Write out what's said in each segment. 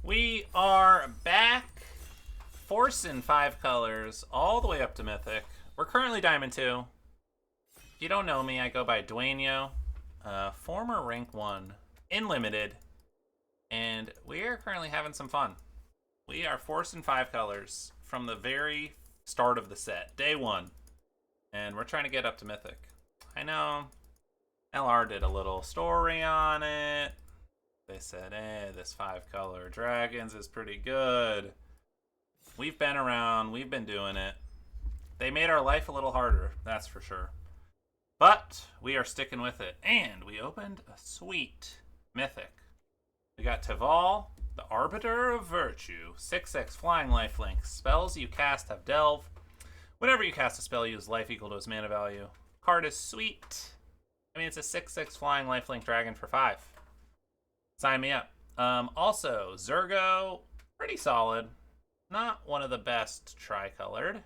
We are back, forcing 5 colors all the way up to Mythic. We're currently Diamond 2. If you don't know me, I go by Dueño, former rank 1 in Limited, and we are currently having some fun. We are forcing 5 colors from the very start of the set, day 1, and we're trying to get up to Mythic. I know LR did a little story on it. They said, this 5-color dragons is pretty good. We've been around, we've been doing it. They made our life a little harder, that's for sure. But we are sticking with it. And we opened a sweet mythic. We got Tival, the Arbiter of Virtue. 6/6 flying lifelink. Spells you cast have delve. Whenever you cast a spell, use life equal to its mana value. Card is sweet. I mean, it's a 6/6 flying lifelink dragon for 5. Sign me up. Also, Zurgo, pretty solid. Not one of the best tri-colored.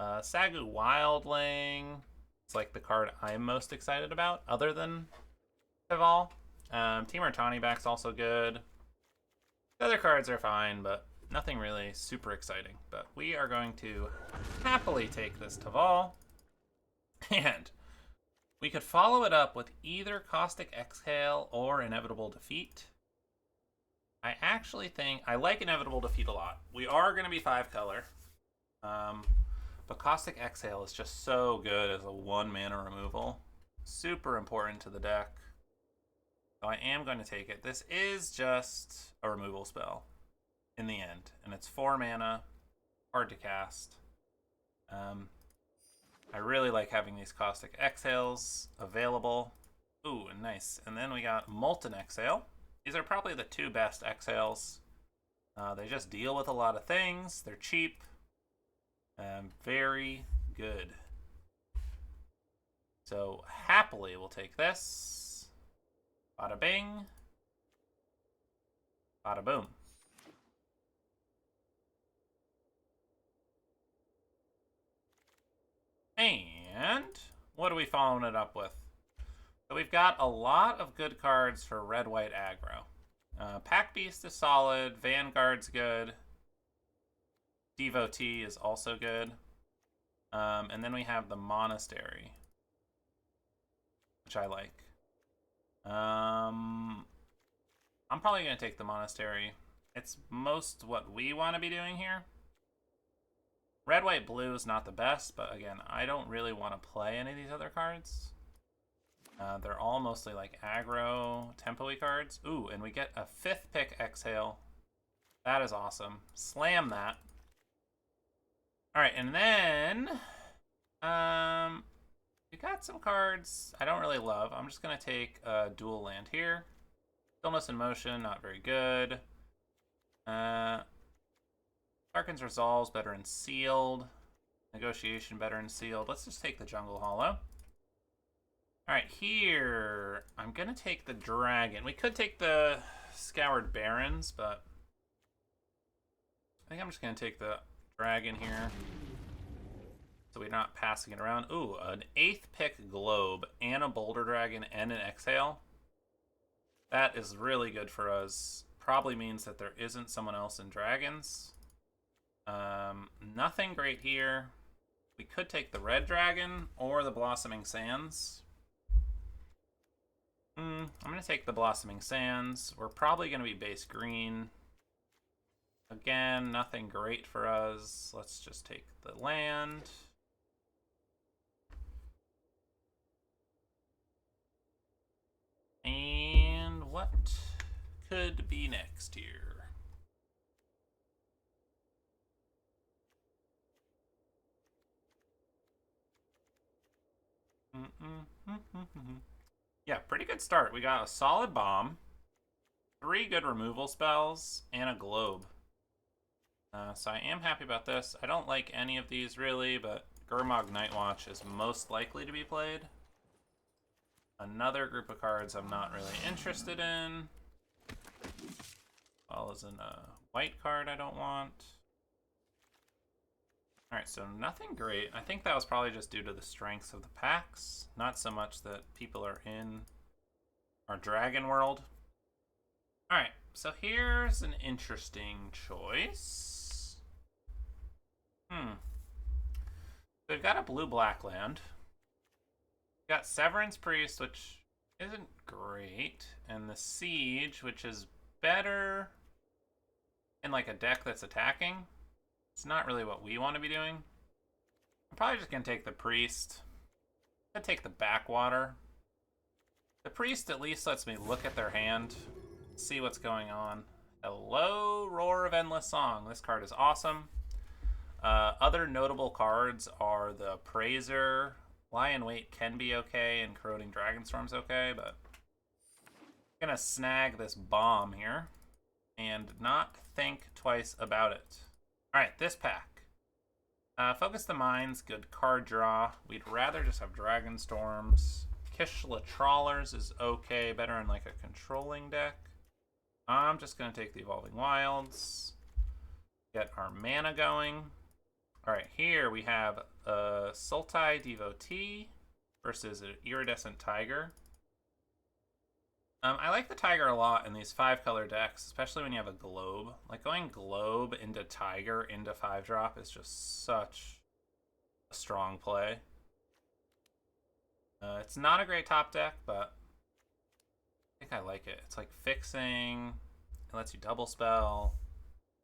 Sagu Wildling. It's like the card I'm most excited about, other than Tival. Team Artani back's also good. The other cards are fine, but nothing really super exciting. But we are going to happily take this Tival. And we could follow it up with either Caustic Exhale or Inevitable Defeat. I actually think I like Inevitable Defeat a lot. We are going to be 5-color. But Caustic Exhale is just so good as a 1-mana removal. Super important to the deck. So I am going to take it. This is just a removal spell in the end. And it's 4 mana. Hard to cast. I really like having these Caustic Exhales available. Ooh, nice. And then we got Molten Exhale. These are probably the 2 best exhales. They just deal with a lot of things. They're cheap. Very good. So happily we'll take this. Bada bing. Bada boom. And what are we following it up with? So we've got a lot of good cards for red-white aggro. Pack Beast is solid. Vanguard's good. Devotee is also good. And then we have the Monastery, which I like. I'm probably going to take the Monastery. It's most what we want to be doing here. Red, white, blue is not the best, but again, I don't really want to play any of these other cards. They're all mostly like aggro, tempo-y cards. Ooh, and we get a 5th pick Exhale. That is awesome. Slam that. Alright, and then we got some cards I don't really love. I'm just going to take a dual land here. Stillness in Motion, not very good. Darken's Resolve's better in Sealed. Negotiation better in Sealed. Let's just take the Jungle Hollow. Alright, here, I'm going to take the Dragon. We could take the Scoured Barrens, but I think I'm just going to take the Dragon here, so we're not passing it around. Ooh, an 8th pick Globe and a Boulder Dragon and an Exhale. That is really good for us. Probably means that there isn't someone else in Dragons. Nothing great here. We could take the Red Dragon or the Blossoming Sands. I'm going to take the Blossoming Sands. We're probably going to be base green. Again, nothing great for us. Let's just take the land. And what could be next here? Yeah, pretty good start. We got a solid bomb, 3 good removal spells, and a globe. So I am happy about this. I don't like any of these really, but Gurmag Nightwatch is most likely to be played. Another group of cards I'm not really interested in. Well as in a white card I don't want. Alright, so nothing great. I think that was probably just due to the strengths of the packs. Not so much that people are in our Dragon world. Alright, so here's an interesting choice. We've got a blue-black land. We've got Severance Priest, which isn't great, and the Siege, which is better in like a deck that's attacking. It's not really what we want to be doing. I'm probably just going to take the Priest. I'm going to take the Backwater. The Priest at least lets me look at their hand, see what's going on. Hello, Roar of Endless Song. This card is awesome. Other notable cards are the Praiser. Lie in Wait can be okay, and Corroding Dragonstorm's okay, but I'm going to snag this bomb here and not think twice about it. Alright, this pack. Focus the Minds, good card draw. We'd rather just have Dragonstorms. Kishla Trawlers is okay, better in like a controlling deck. I'm just going to take the Evolving Wilds. Get our mana going. Alright, here we have a Sultai Devotee versus an Iridescent Tiger. I like the Tiger a lot in these 5-color decks, especially when you have a Globe. Like, going Globe into Tiger into 5-drop is just such a strong play. It's not a great top deck, but I think I like it. It's like fixing, it lets you double spell.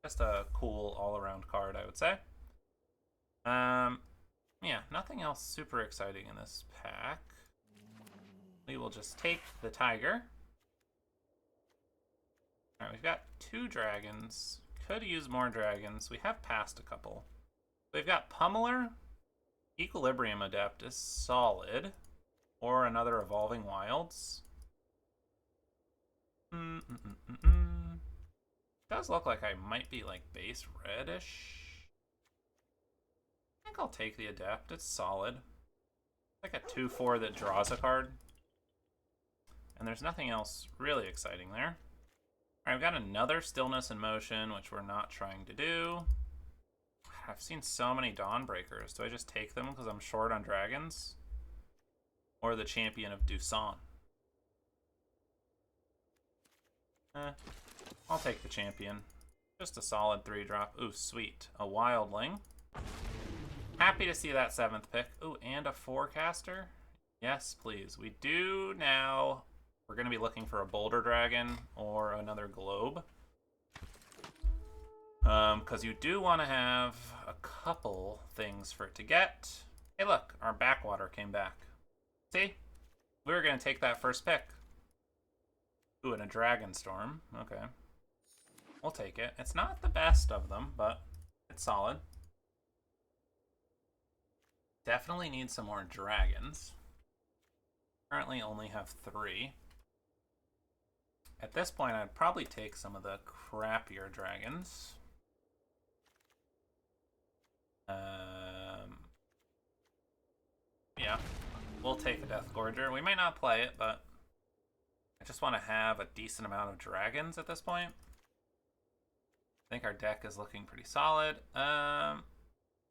Just a cool all-around card, I would say. Yeah, nothing else super exciting in this pack. We will just take the Tiger. Alright, we've got 2 dragons. Could use more dragons. We have passed a couple. We've got Pummeler. Equilibrium Adept is solid. Or another Evolving Wilds. Does look like I might be like base reddish. I think I'll take the Adept. It's solid. Like a 2/4 that draws a card. And there's nothing else really exciting there. Alright, I've got another Stillness in Motion, which we're not trying to do. I've seen so many Dawnbreakers. Do I just take them because I'm short on dragons? Or the Champion of Doosan? I'll take the Champion. Just a solid 3-drop. Ooh, sweet. A Wildling. Happy to see that 7th pick. Ooh, and a Forecaster? Yes, please. We do now... We're going to be looking for a Boulder Dragon or another Globe. Because you do want to have a couple things for it to get. Hey, look. Our Backwater came back. See? We were going to take that first pick. Ooh, and a Dragonstorm. Okay. We'll take it. It's not the best of them, but it's solid. Definitely need some more dragons. Currently only have 3. At this point, I'd probably take some of the crappier dragons. Yeah, we'll take a Death Gorger. We might not play it, but I just want to have a decent amount of dragons at this point. I think our deck is looking pretty solid. I'm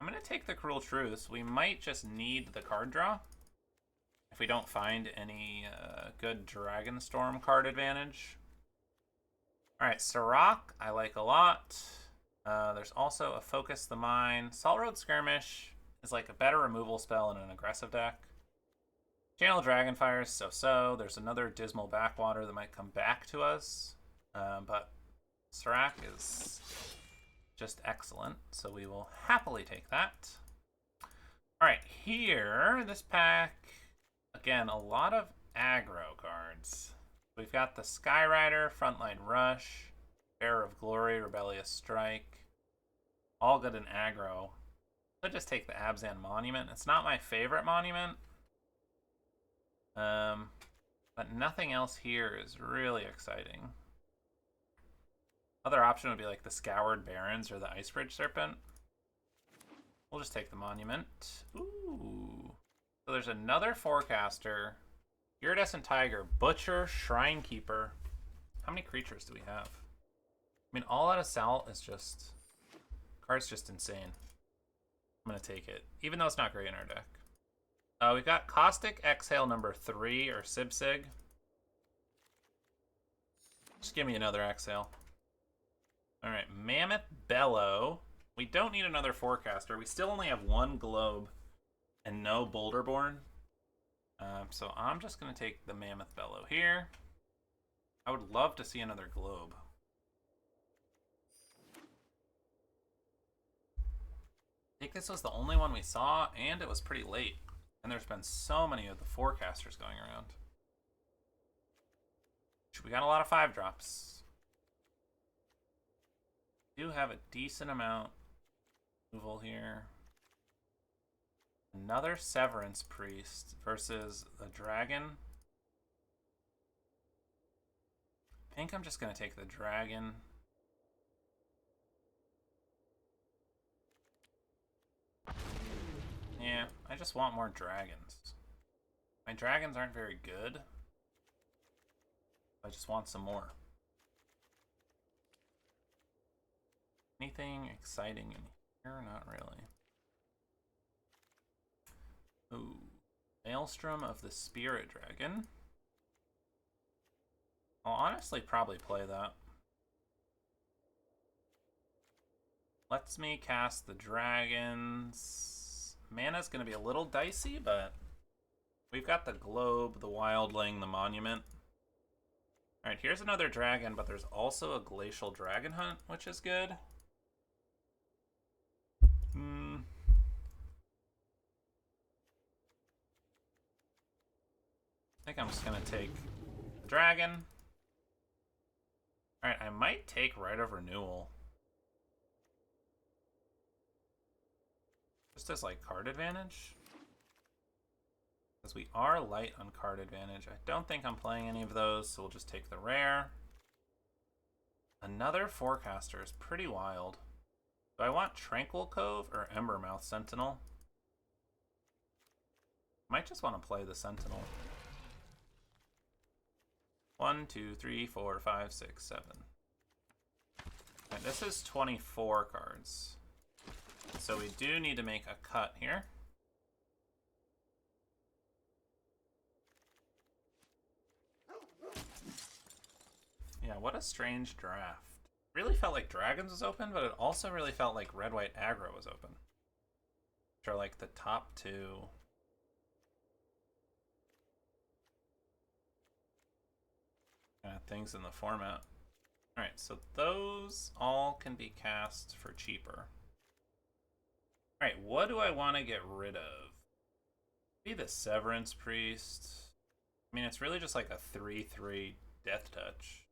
going to take the Cruel Truce. We might just need the card draw if we don't find any good Dragonstorm card advantage. Alright, Sirach, I like a lot. There's also a Focus the Mind. Salt Road Skirmish is like a better removal spell in an aggressive deck. Channel Dragonfire is so-so. There's another Dismal Backwater that might come back to us. But Sirach is just excellent, so we will happily take that. Alright, here, this pack, again, a lot of aggro cards. We've got the Skyrider, Frontline Rush, Bearer of Glory, Rebellious Strike. All good in aggro. I'll just take the Abzan Monument. It's not my favorite monument. But nothing else here is really exciting. Other option would be like the Scoured Barrens or the Icebridge Serpent. We'll just take the Monument. Ooh. So there's another Forecaster. Iridescent Tiger, Butcher, Shrinekeeper. How many creatures do we have? I mean, All Out Assault is just... Card's just insane. I'm going to take it, even though it's not great in our deck. We've got Caustic Exhale number 3, or Sibsig. Just give me another Exhale. Alright, Mammoth Bellow. We don't need another Forecaster. We still only have one Globe and no Boulderborn. So I'm just going to take the Mammoth Bellow here. I would love to see another Globe. I think this was the only one we saw, and it was pretty late. And there's been so many of the Forecasters going around. We got a lot of 5-drops. We do have a decent amount of removal here. Another Severance Priest versus a Dragon. I think I'm just going to take the Dragon. Yeah, I just want more dragons. My dragons aren't very good. I just want some more. Anything exciting in here? Not really. Ooh. Maelstrom of the Spirit Dragon. I'll honestly probably play that. Lets me cast the dragons. Mana's going to be a little dicey, but we've got the Globe, the Wildling, the Monument. Alright, here's another dragon, but there's also a Glacial Dragon Hunt, which is good. I think I'm just going to take the dragon. Alright, I might take Rite of Renewal. Just as, like, card advantage. Because we are light on card advantage. I don't think I'm playing any of those, so we'll just take the rare. Another Forecaster is pretty wild. Do I want Tranquil Cove or Embermouth Sentinel? Might just want to play the Sentinel. 1, 2, 3, 4, 5, 6, 7. Right, this is 24 cards. So we do need to make a cut here. Yeah, what a strange draft. Really felt like Dragons was open, but it also really felt like Red-White Aggro was open. Which are like the top two. Things in the format. Alright, so those all can be cast for cheaper. Alright, what do I want to get rid of? Maybe the Severance Priest. I mean, it's really just like a 3/3 Death Touch.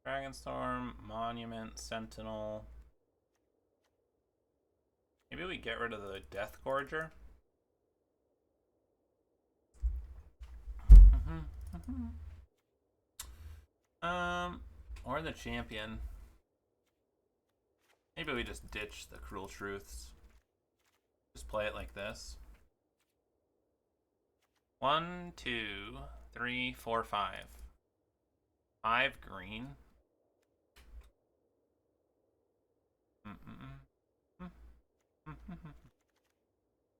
Dragonstorm, Monument, Sentinel. Maybe we get rid of the Death Gorger. Or the Champion. Maybe we just ditch the Cruel Truths. Just play it like this. 1, 2, 3, 4, 5. 5 green.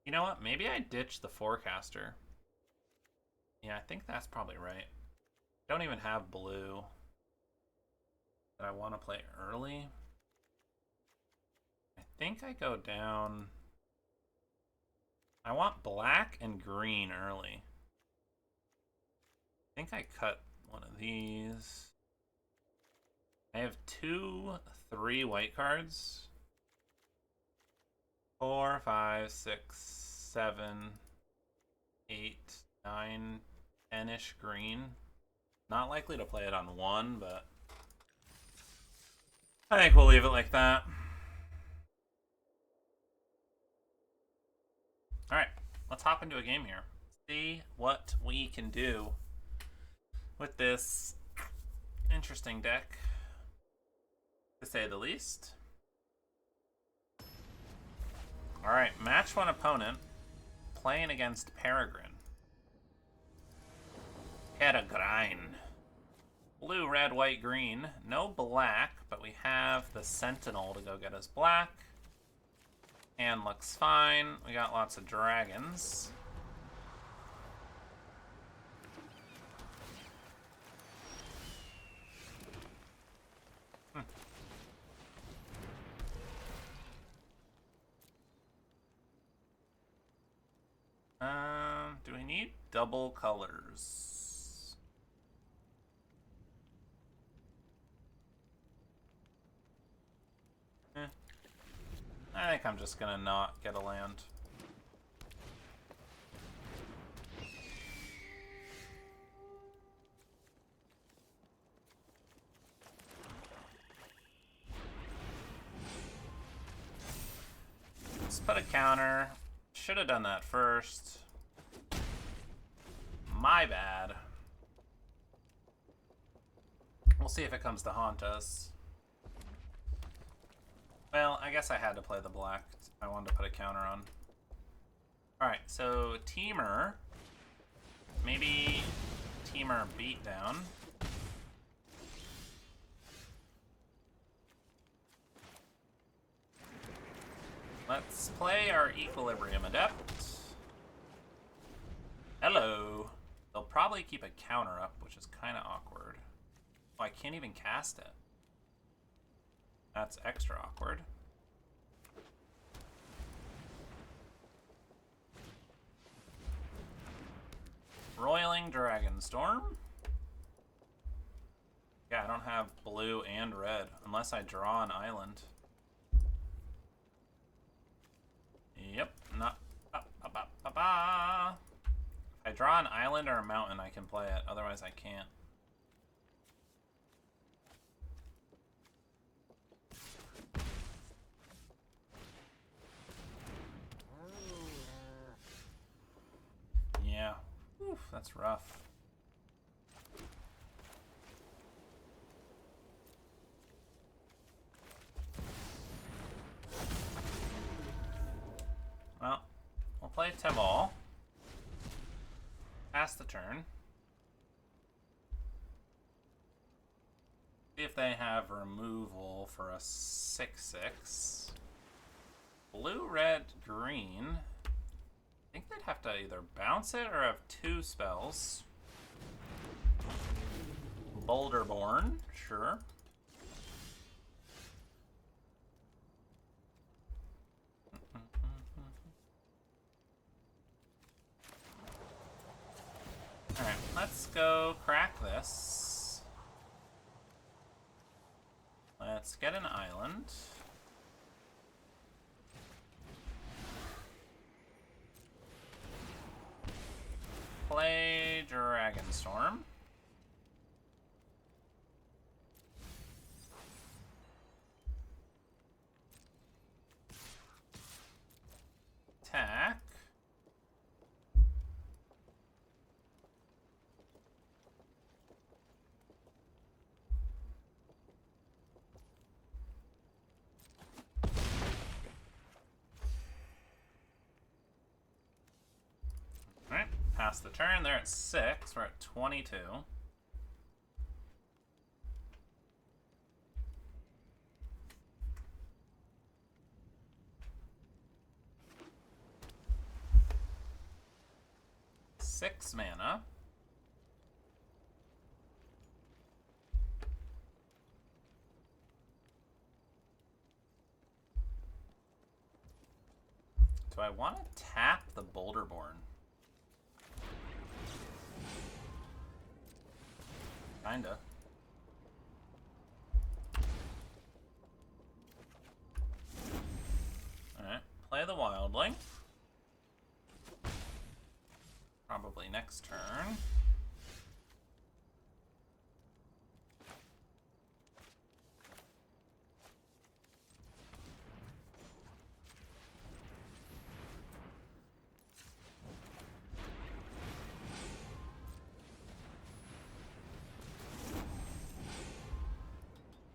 You know what? Maybe I ditch the Forecaster. Yeah, I think that's probably right. Don't even have blue that I want to play early. I think I go down. I want black and green early. I think I cut one of these. I have 2 3 white cards. 4, 5, 6, 7, 8, 9, 10-ish green. Not likely to play it on 1, but I think we'll leave it like that. Alright, let's hop into a game here. See what we can do with this interesting deck, to say the least. Alright, match 1 opponent playing against Peregrine. Peregrine. Blue, red, white, green. No black, but we have the Sentinel to go get us black. Hand looks fine. We got lots of dragons. double colors. I think I'm just gonna not get a land. Let's put a counter. Should have done that first. My bad. We'll see if it comes to haunt us. Well, I guess I had to play the black. I wanted to put a counter on. Alright, so Teamer. Maybe Teamer Beatdown. Let's play our Equilibrium Adept. Hello. They'll probably keep a counter up, which is kind of awkward. Oh, I can't even cast it. That's extra awkward. Roiling Dragonstorm. Yeah, I don't have blue and red, unless I draw an island. Yep, not. If I draw an island or a mountain, I can play it. Otherwise, I can't. Yeah. Oof, that's rough. Well, we'll play Teval. Pass the turn. See if they have removal for a 6/6. Blue, red, green. I think they'd have to either bounce it or have two spells. Boulderborn, sure. Alright, let's go crack this. Let's get an island. Play Dragonstorm. Attack. Alright, pass the turn. They're at 6. We're at 22. Six mana. Do I want to tap the Boulderborn? Kinda. Alright, play the Wildling. Probably next turn.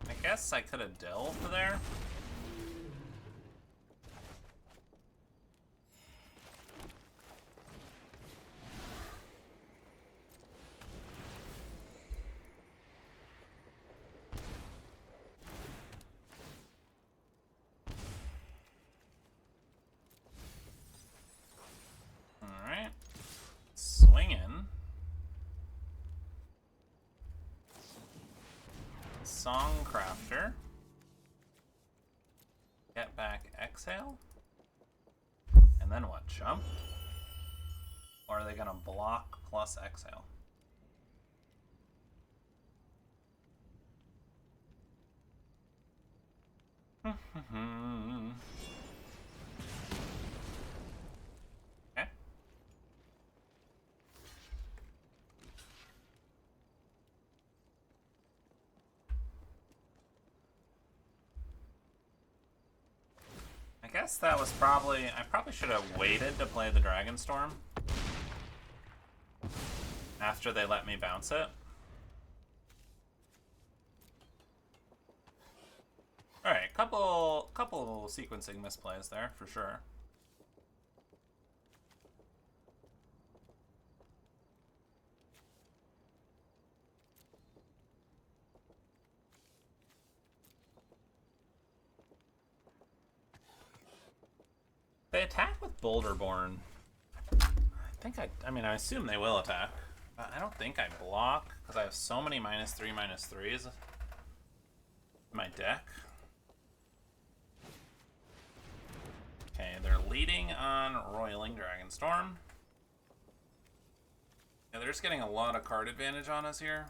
I guess I could have delved there. Alright. Swinging. Songcrafter. Get back, exhale. And then what? Jump? Or are they gonna block plus exile? Okay. I guess that was probably... I probably should have waited to play the Dragonstorm after they let me bounce it. Alright, couple sequencing misplays there, for sure. They attack with Boulderborn. I mean, I assume they will attack. But I don't think I block, because I have so many -3/-3s in my deck. Okay, they're leading on Roiling Dragonstorm. Yeah, they're just getting a lot of card advantage on us here.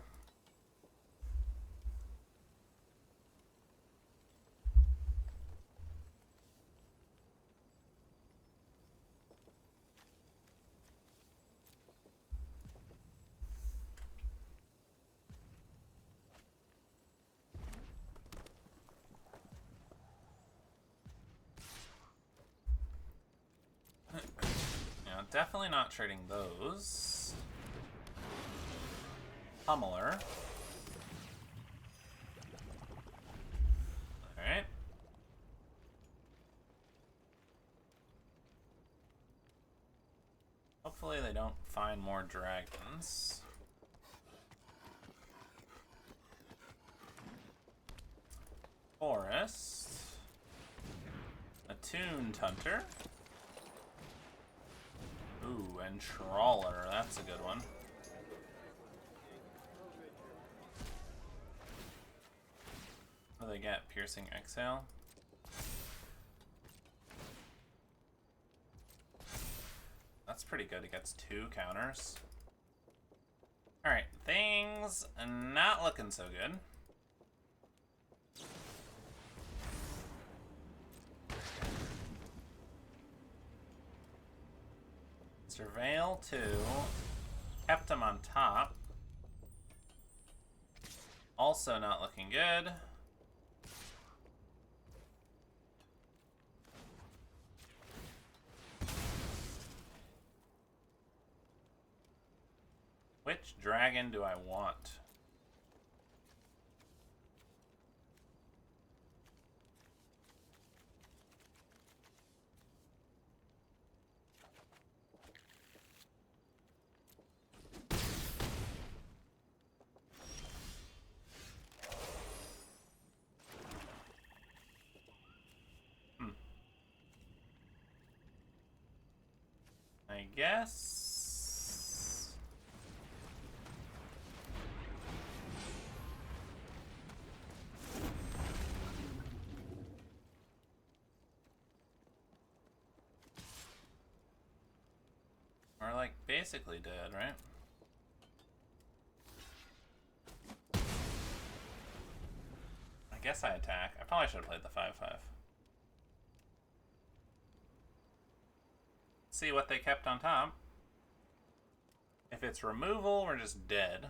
Definitely not trading those. Pummeler. Alright. Hopefully they don't find more dragons. Forest. Attuned Hunter. Ooh, and Trawler, that's a good one. What do they get? Piercing Exhale? That's pretty good, it gets 2 counters. Alright, things not looking so good. Surveil 2. Kept him on top. Also not looking good. Which dragon do I want? I guess... We're like basically dead, right? I guess I attack. I probably should have played the 5/5. See what they kept on top. If it's removal, we're just dead.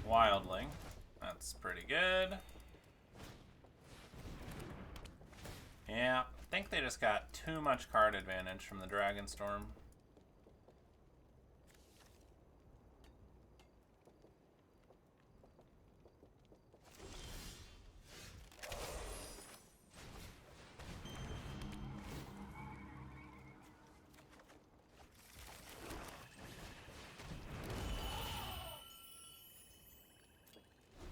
Wildling. That's pretty good. Yeah, I think they just got too much card advantage from the Dragonstorm.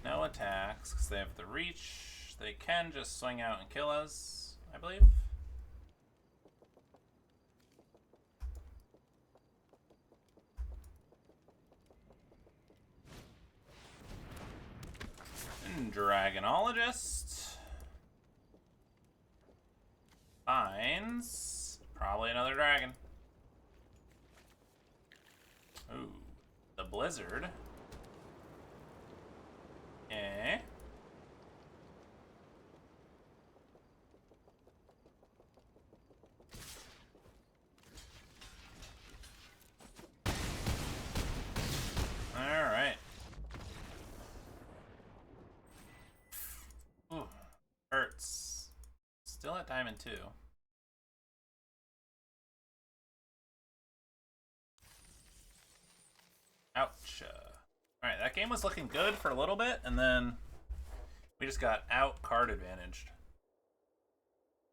No attacks, because they have the reach. They can just swing out and kill us, I believe. Dragonologist finds probably another dragon. Ooh, the Blizzard. Okay. Alright. Ooh, hurts. Still at Diamond 2. Ouch. Alright, that game was looking good for a little bit, and then we just got out card advantaged.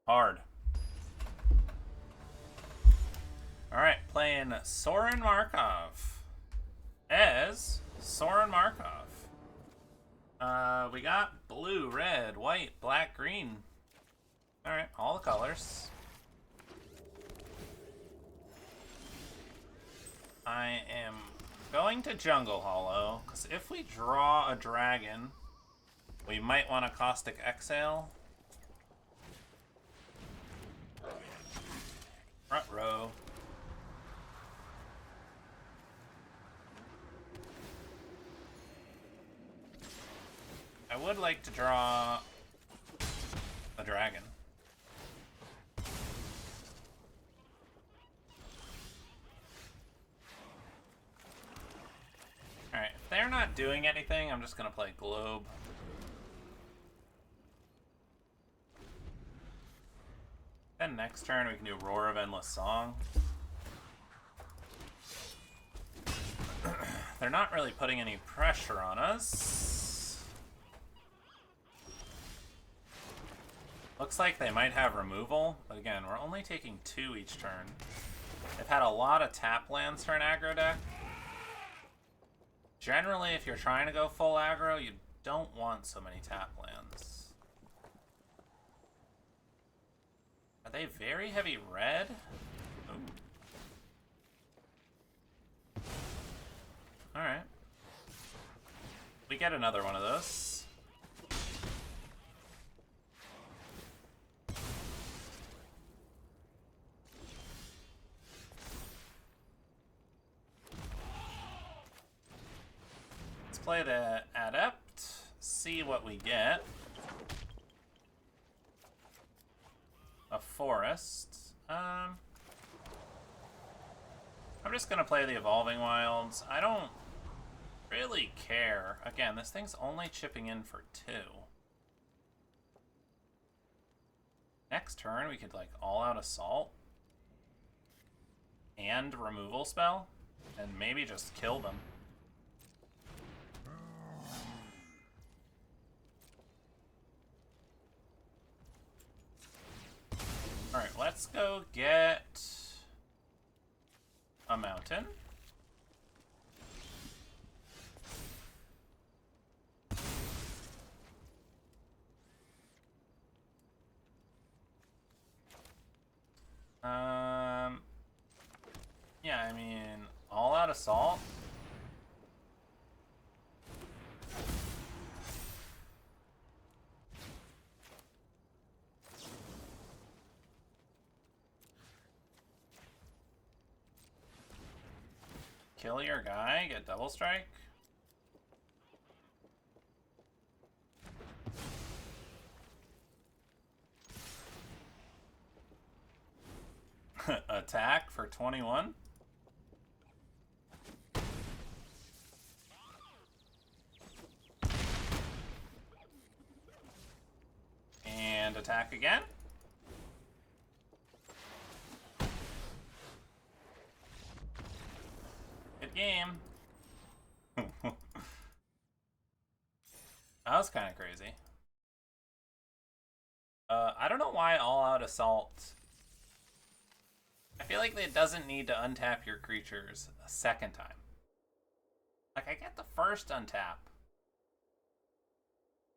Hard. Alright, playing Soren Markov as Soren Markov. We got blue, red, white, black, green. Alright, all the colors. I am going to Jungle Hollow, because if we draw a dragon, we might want a Caustic Exhale. Front row. I would like to draw a dragon. Alright, if they're not doing anything, I'm just gonna play Globe. Then next turn we can do Roar of Endless Song. They're not really putting any pressure on us. Looks like they might have removal, but again, we're only taking 2 each turn. They've had a lot of tap lands for an aggro deck. Generally, if you're trying to go full aggro, you don't want so many tap lands. Are they very heavy red? Ooh. Alright. We get another one of those. Play the Adept, see what we get. A Forest. I'm just gonna play the Evolving Wilds. I don't really care. Again, this thing's only chipping in for 2. Next turn, we could like all-out Assault and removal spell, and maybe just kill them. Alright, let's go get a mountain. Yeah, I mean, all-out assault. Kill your guy, get double strike. Attack for 21. And attack again. Good game. That was kind of crazy. I don't know why all-out assault. I feel like it doesn't need to untap your creatures a second time. Like, I get the first untap.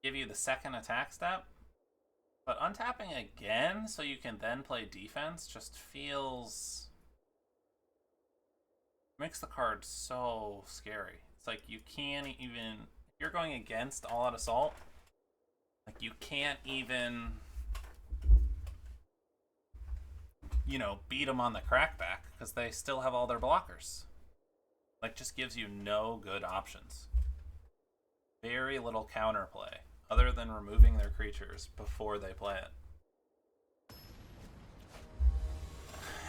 Give you the second attack step. But untapping again so you can then play defense just feels... makes the card so scary. It's like you can't even... If you're going against all-out assault, Like, you can't even, you know, beat them on the crackback because they still have all their blockers. Like, just gives you no good options. Very little counterplay other than removing their creatures before they play it.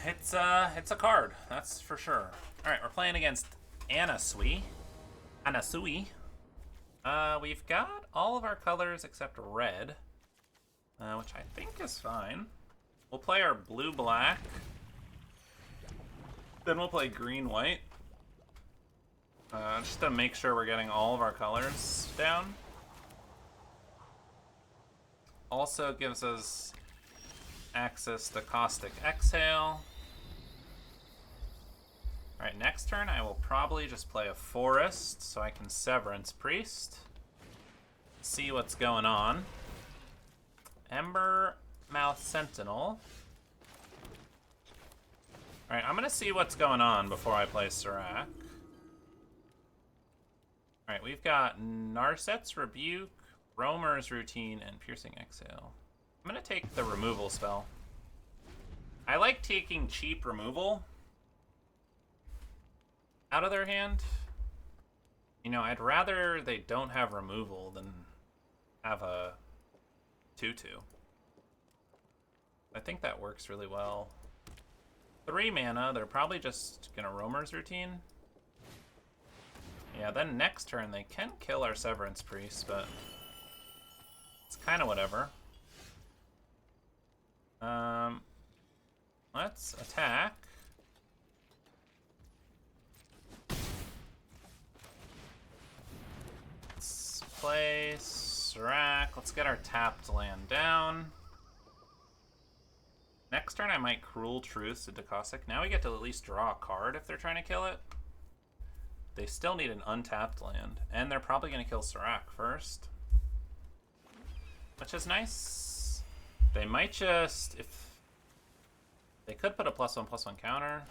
It's a card, that's for sure. All right, we're playing against Anasui. We've got all of our colors except red, which I think is fine. We'll play our blue-black. Then we'll play green-white. Just to make sure we're getting all of our colors down. Also gives us access to Caustic Exhale. Alright, next turn I will probably just play a Forest so I can Severance Priest. See what's going on. Ember Mouth Sentinel. Alright, I'm gonna see what's going on before I play Serac. Alright, we've got Narset's Rebuke, Roamer's Routine, and Piercing Exhale. I'm gonna take the removal spell. I like taking cheap removal out of their hand. You know, I'd rather they don't have removal than have a 2/2. I think that works really well. 3 mana, they're probably just gonna Roamer's Routine. Yeah, then next turn they can kill our Severance Priest, but it's kind of whatever. Let's attack. Let's play Serac. Let's get our tapped land down. Next turn I might Cruel Truth to Caustic. Now we get to at least draw a card if they're trying to kill it. They still need an untapped land, and they're probably going to kill Serac first. Which is nice. They might just, if they could put a +1/+1 counter.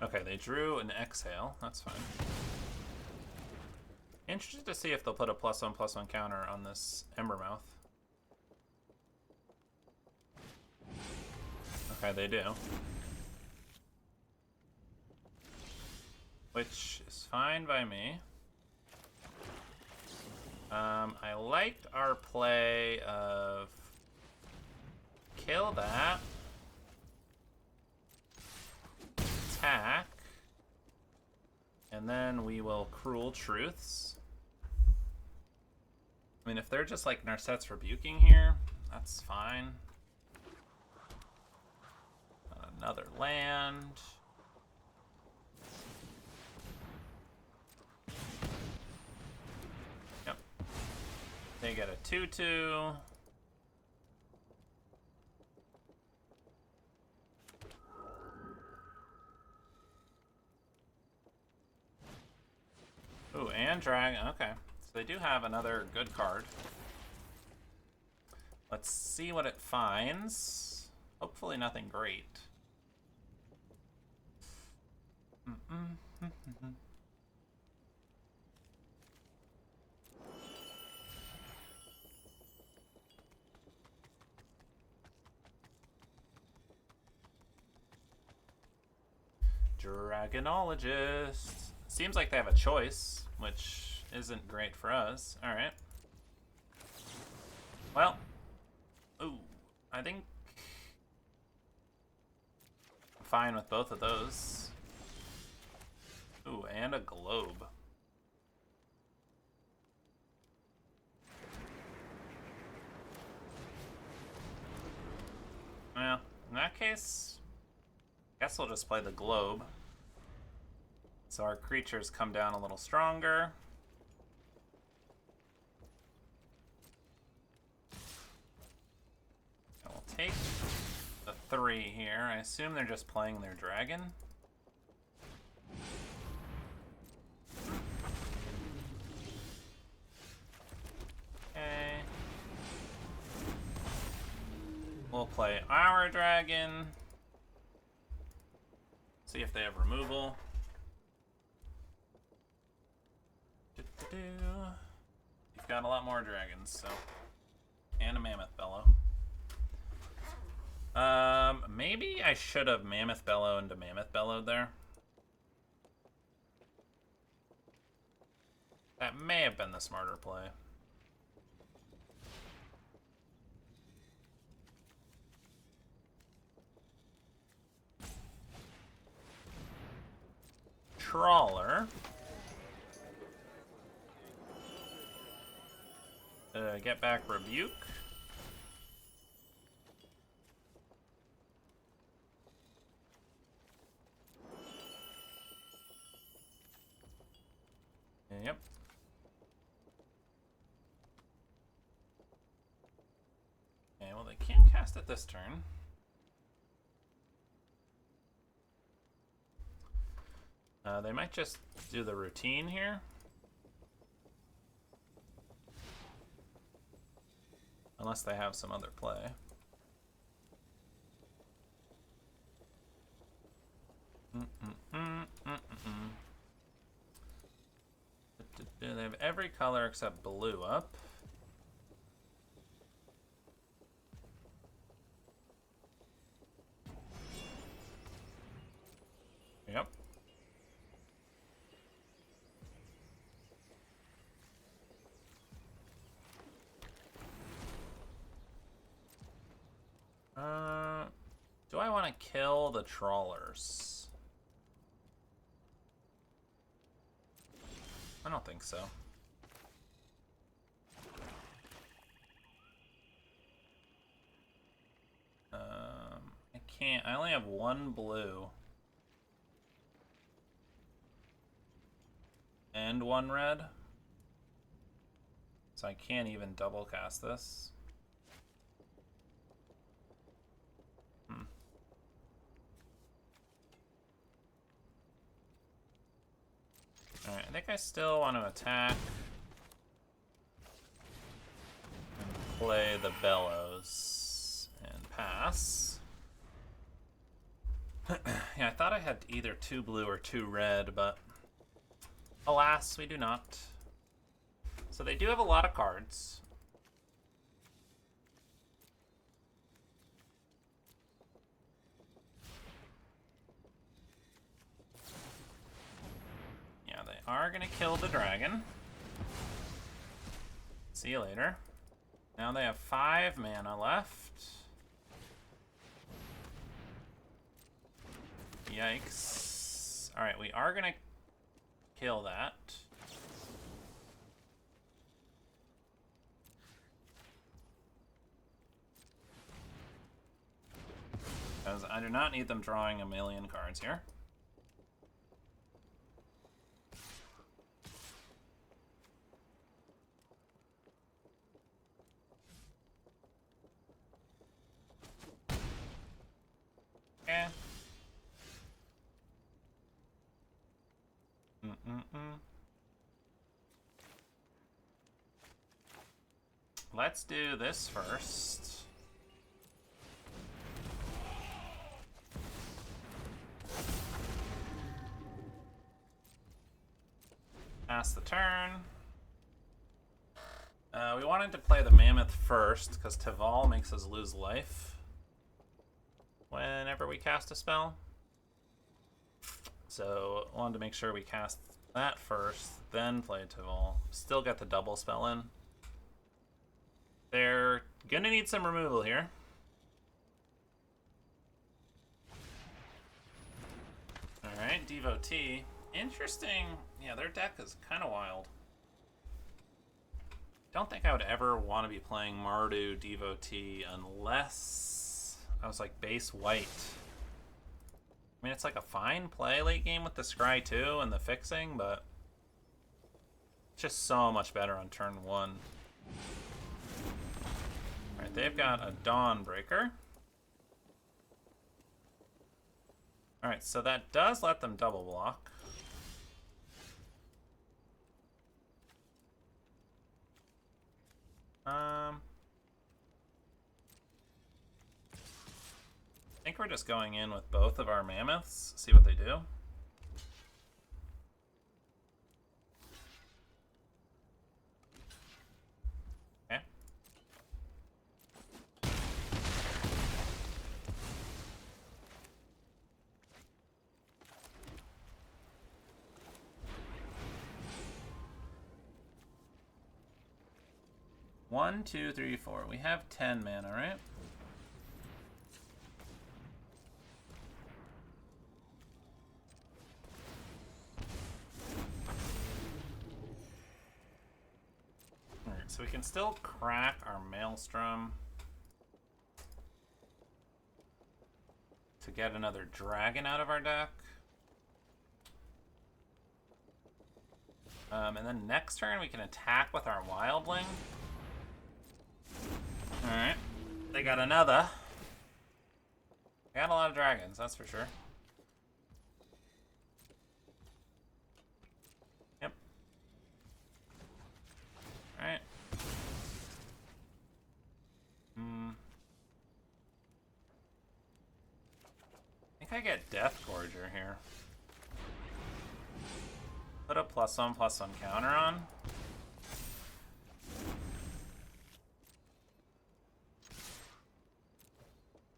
Okay, they drew an Exhale. That's fine. Interested to see if they'll put a +1/+1 counter on this Embermouth. Okay, they do. Which is fine by me. I liked our play of kill that, attack, and then we will Cruel Truths. I mean, if they're just like Narset's Rebuking here, that's fine. Another land. Yep. They get a 2/2. Ooh, and Dragon. Okay. So they do have another good card. Let's see what it finds. Hopefully nothing great. Dragonologist. Seems like they have a choice, which isn't great for us. Alright. Well. Ooh. I think I'm fine with both of those. Ooh, and a globe. Well, in that case, I guess we'll just play the globe. So our creatures come down a little stronger. And we'll take the 3 here. I assume they're just playing their dragon. Okay. We'll play our dragon. See if they have removal. We've got a lot more dragons, so. And a mammoth bellow. Maybe I should have mammoth bellow into mammoth bellowed there. That may have been the smarter play. Trawler. Get back Rebuke. Yep. Okay, well they can't cast it this turn. They might just do the routine here. Unless they have some other play. They have every color except blue up. Yep. Do I want to kill the trawlers? I don't think so. I can't. I only have one blue. And one red. So I can't even double cast this. Alright, I think I still want to attack and play the bellows and pass. Yeah, I thought I had either 2 blue or 2 red, but alas, we do not. So they do have a lot of cards. Are gonna kill the dragon. See you later. Now they have 5 mana left. Yikes. Alright, we are gonna kill that. Because I do not need them drawing a million cards here. Let's do this first. Pass the turn. We wanted to play the mammoth first because Tival makes us lose life whenever we cast a spell. So wanted to make sure we cast that first, then play Tival. Still get the double spell in. They're gonna need some removal here. Alright, Devotee. Interesting. Yeah, their deck is kind of wild. Don't think I would ever want to be playing Mardu Devotee unless I was like base white. I mean, it's like a fine play late game with the Scry 2 and the fixing, but it's just so much better on turn 1. Alright, they've got a Dawnbreaker. Alright, so that does let them double block. I think we're just going in with both of our mammoths, see what they do. 1, 2, 3, 4. We have 10 mana, right? Alright, so we can still crack our Maelstrom to get another dragon out of our deck. And then next turn we can attack with our Wildling. Alright. They got another. They got a lot of dragons, that's for sure. Yep. Alright. I think I get Death Gorger here. Put a +1/+1 counter on.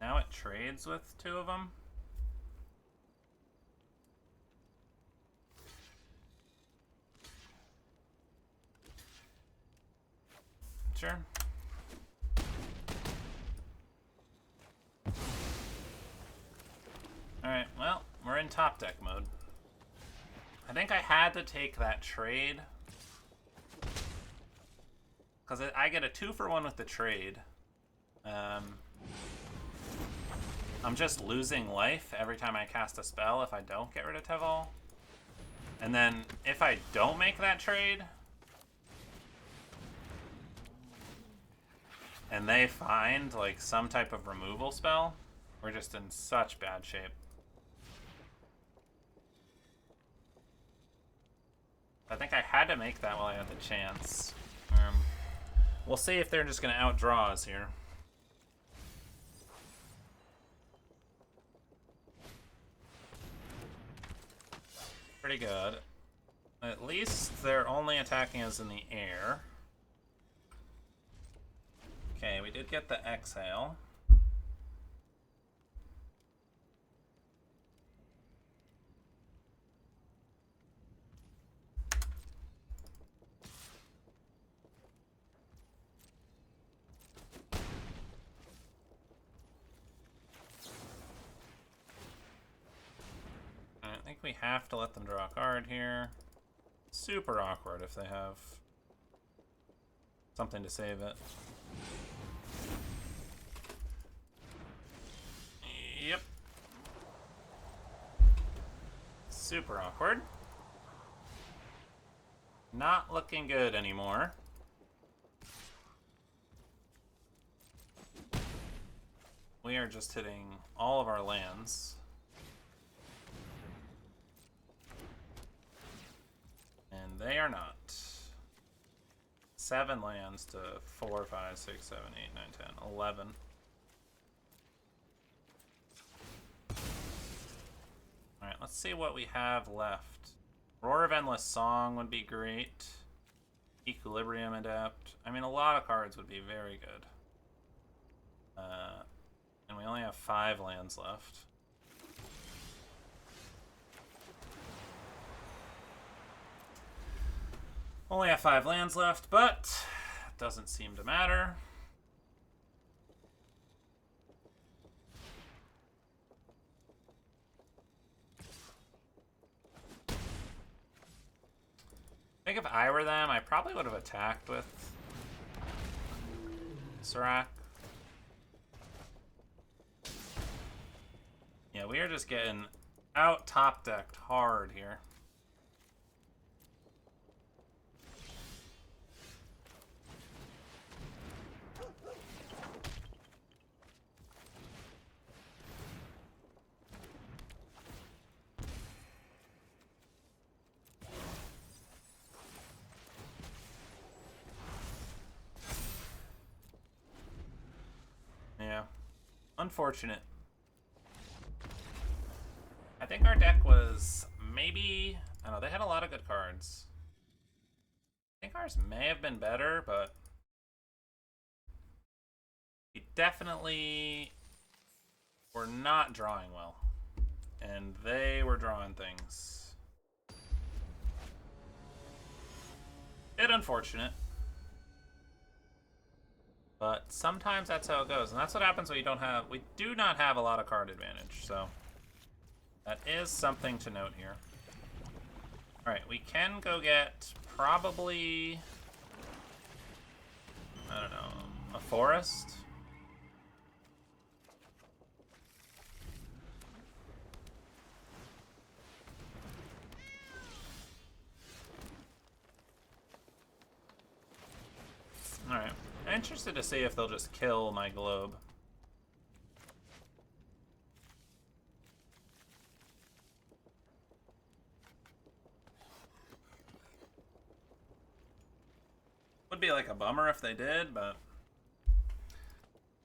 Now it trades with 2 of them. Sure. Alright, well, we're in top deck mode. I think I had to take that trade. Because I get a 2-for-1 with the trade. I'm just losing life every time I cast a spell if I don't get rid of Teval. And then if I don't make that trade, and they find like some type of removal spell, we're just in such bad shape. I think I had to make that while I had the chance. We'll see if they're just going to outdraw us here. Pretty good. At least they're only attacking us in the air. Okay, we did get the exhale. I think we have to let them draw a card here. Super awkward if they have something to save it. Yep. Super awkward. Not looking good anymore. We are just hitting all of our lands. And they are not. 7 lands to 4, 5, 6, 7, 8, 9, 10, 11. Alright, let's see what we have left. Roar of Endless Song would be great. Equilibrium Adapt. I mean, a lot of cards would be very good. And we only have 5 lands left. Only have 5 lands left, but it doesn't seem to matter. I think if I were them, I probably would have attacked with Serac. Yeah, we are just getting out top decked hard here. Yeah, unfortunate. I think our deck was maybe, I don't know, they had a lot of good cards. I think ours may have been better, but we definitely were not drawing well. And they were drawing things. Bit unfortunate. But sometimes that's how it goes, and that's what happens when you don't have... We do not have a lot of card advantage, so... That is something to note here. Alright, we can go get probably... I don't know, a forest? Alright. I'm interested to see if they'll just kill my globe. Would be like a bummer if they did, but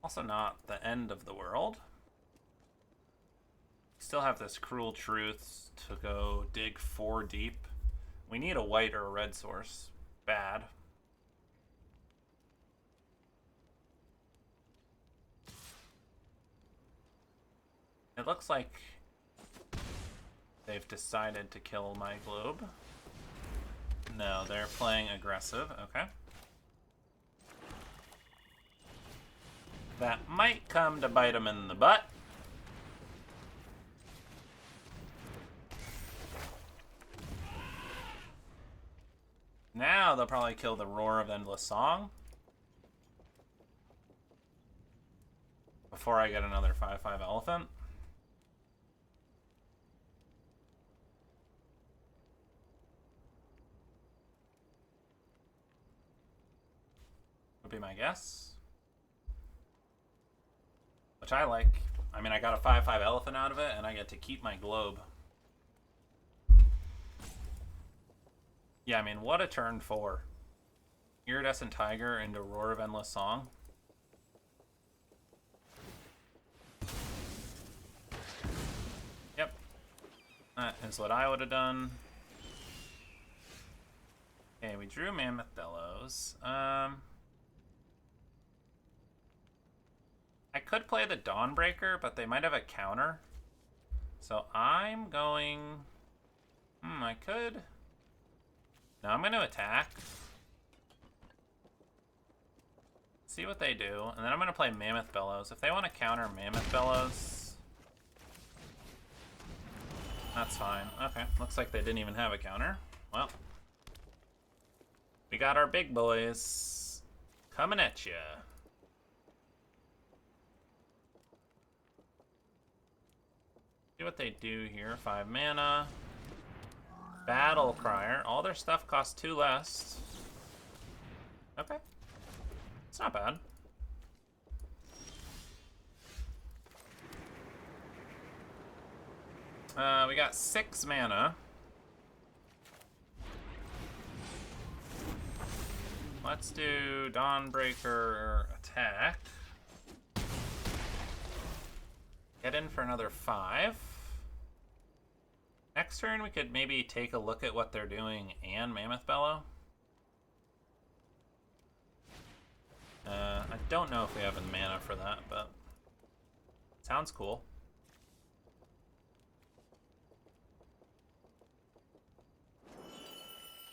also not the end of the world. Still have this cruel truth to go dig 4 deep. We need a white or a red source. Bad. It looks like they've decided to kill my globe. No, they're playing aggressive. Okay. That might come to bite them in the butt. Now they'll probably kill the Roar of Endless Song. Before I get another 5/5 elephant. Would be my guess. Which I like. I mean, I got a 5/5 elephant out of it, and I get to keep my globe. Yeah, I mean, what a turn 4. Iridescent Tiger into Roar of Endless Song. Yep. That is what I would have done. Okay, we drew Mammoth Bellows. I could play the Dawnbreaker, but they might have a counter. So I'm going... I could... No, I'm going to attack. See what they do. And then I'm going to play Mammoth Bellows. If they want to counter Mammoth Bellows... That's fine. Okay, looks like they didn't even have a counter. Well. We got our big boys coming at ya. See what they do here. 5 mana. Battle Crier. All their stuff costs 2 less. Okay. It's not bad. We got 6 mana. Let's do Dawnbreaker attack. Get in for another 5. Next turn, we could maybe take a look at what they're doing and Mammoth Bellow. I don't know if we have a mana for that, but sounds cool.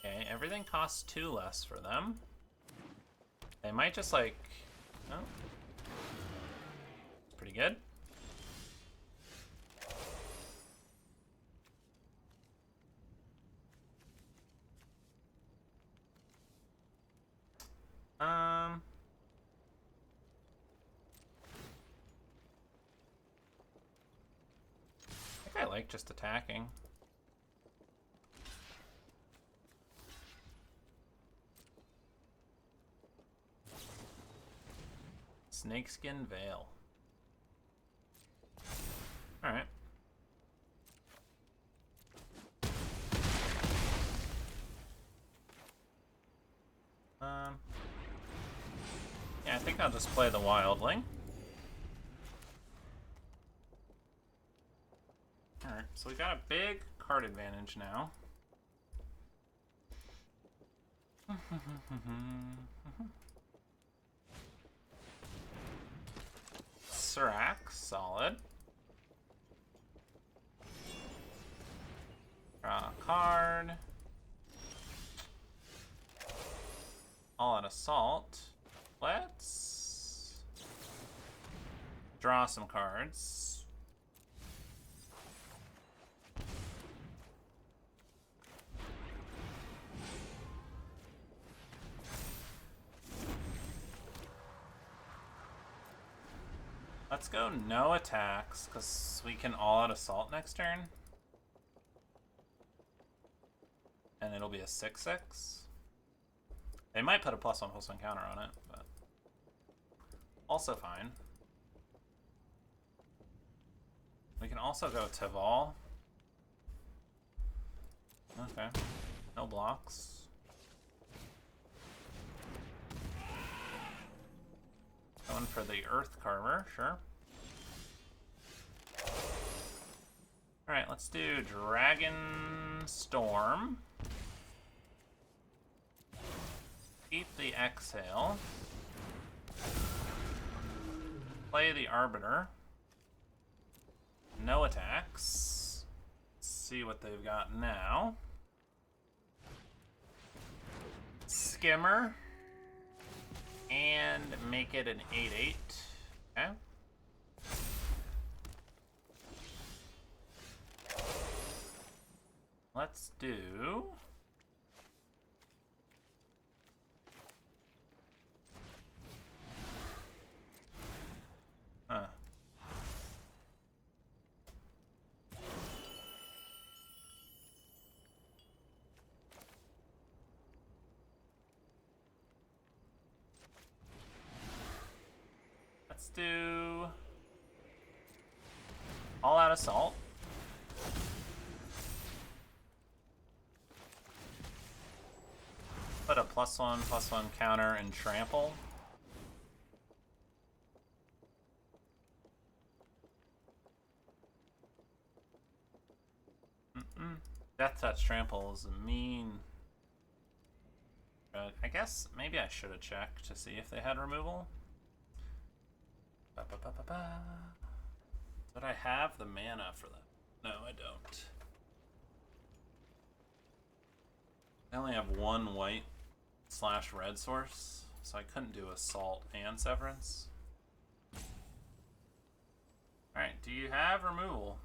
Okay, everything costs 2 less for them. They might just like... Oh. Pretty good. I think I like just attacking. Snakeskin Veil. Alright. Yeah, I think I'll just play the Wildling. Alright, so we got a big card advantage now. Serac, solid. Draw a card. All out assault. Let's Draw some cards. Let's go no attacks, because we can all out assault next turn. And it'll be a 6/6. They might put a +1/+1 counter on it, but also fine. We can also go Tival. Okay. No blocks. Going for the Earth Carver, sure. Alright, let's do Dragonstorm. Keep the Exhale. Play the Arbiter. No attacks. Let's see what they've got now. Skimmer. And make it an 8/8. Okay. Let's do... Let's do all out assault. Put a +1/+1 counter and trample. Death Touch trample is mean. I guess maybe I should have checked to see if they had removal. But I have the mana for that. No, I don't. I only have one white/red source, so I couldn't do Assault and Severance. Alright, do you have removal?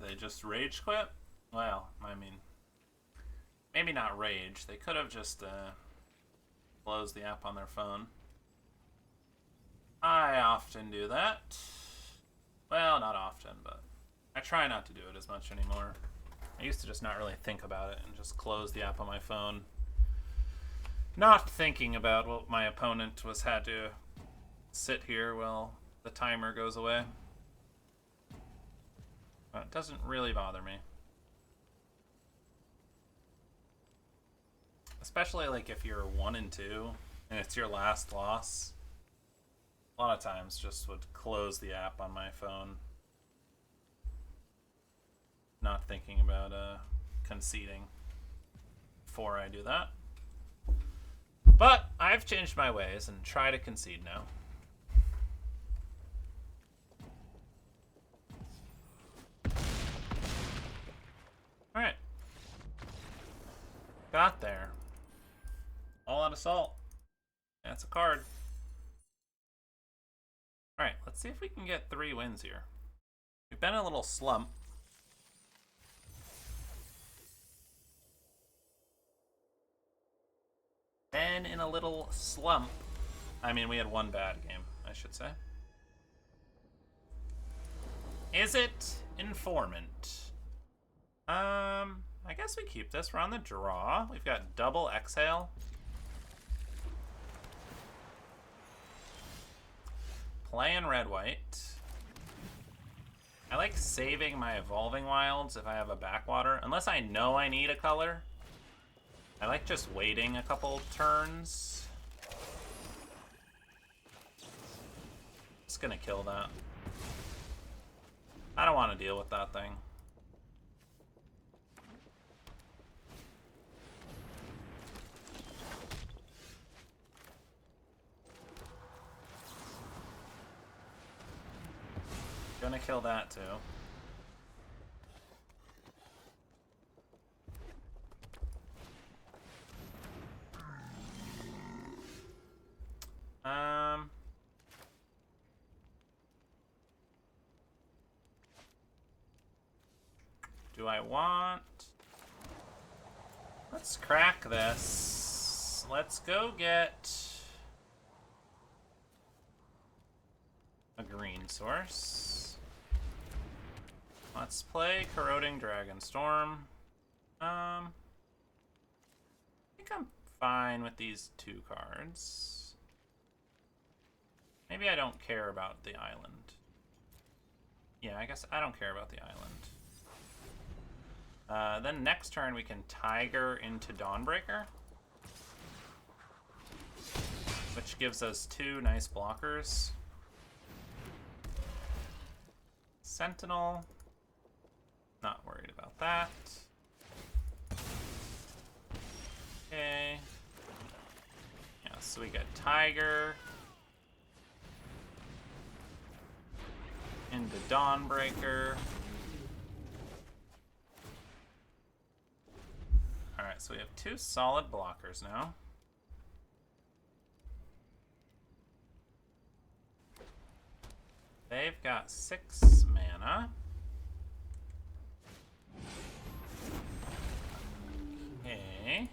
They just rage quit? Well, I mean, maybe not rage. They could have just closed the app on their phone. I often do that. Well, not often, but I try not to do it as much anymore. I used to just not really think about it and just close the app on my phone. Not thinking about what my opponent had to sit here while the timer goes away. But it doesn't really bother me. Especially like if you're 1-2 and it's your last loss. A lot of times just would close the app on my phone. Not thinking about conceding before I do that. But I've changed my ways and try to concede now. Alright. Got there. All out assault. That's a card. Alright, let's see if we can get 3 wins here. We've been in a little slump. Been in a little slump. I mean, we had one bad game, I should say. Is it Informant? I guess we keep this. We're on the draw. We've got double Exhale. Playing red-white. I like saving my Evolving Wilds if I have a backwater. Unless I know I need a color. I like just waiting a couple turns. Just gonna kill that. I don't want to deal with that thing. gonna kill that too. Do I want... Let's crack this. Let's go get a green source. Let's play Corroding Dragonstorm. I think I'm fine with these 2 cards. Maybe I don't care about the island. Yeah, I guess I don't care about the island. Then next turn we can Tiger into Dawnbreaker, which gives us 2 nice blockers. Sentinel, not worried about that. Okay. Yeah, so we get Tiger into Dawnbreaker. Alright, so we have 2 solid blockers now. They've got 6 mana. Okay.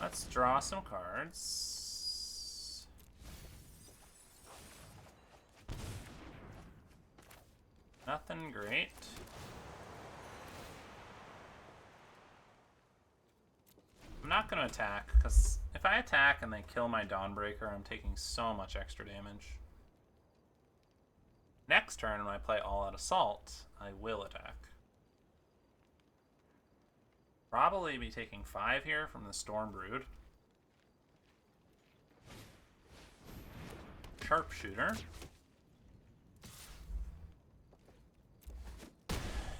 Let's draw some cards. Nothing great. I'm not going to attack, because if I attack and they kill my Dawnbreaker, I'm taking so much extra damage. Next turn, when I play All-Out Assault, I will attack. Probably be taking 5 here from the Storm Brood. Sharpshooter.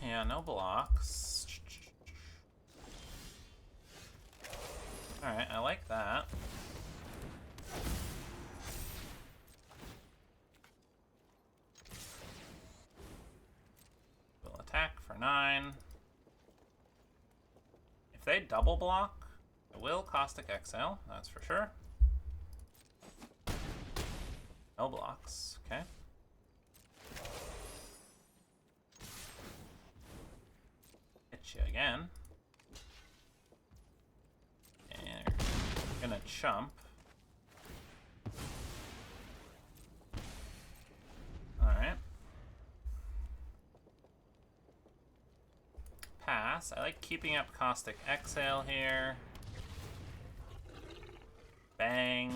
Yeah, no blocks. Alright, I like that. We'll attack for 9. If they double block, I will Caustic Exile, that's for sure. No blocks, okay. Hit you again. And you're gonna chump. Alright. Pass. I like keeping up Caustic Exhale here. Bang.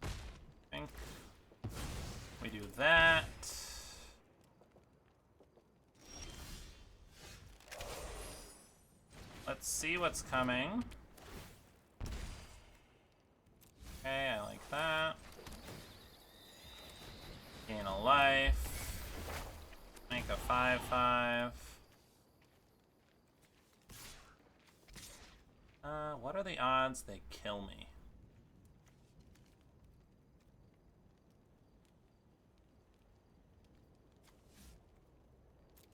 I think we do that. Let's see what's coming. Okay, I like that. Gain a life. Make a 5/5. What are the odds they kill me?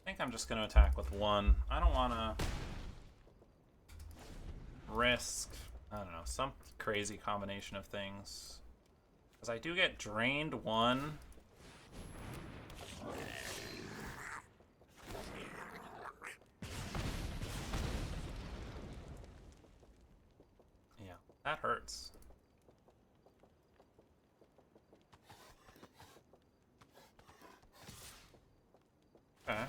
I think I'm just going to attack with 1. I don't want to risk, I don't know, some crazy combination of things. Because I do get drained 1. Yeah, that hurts. Okay.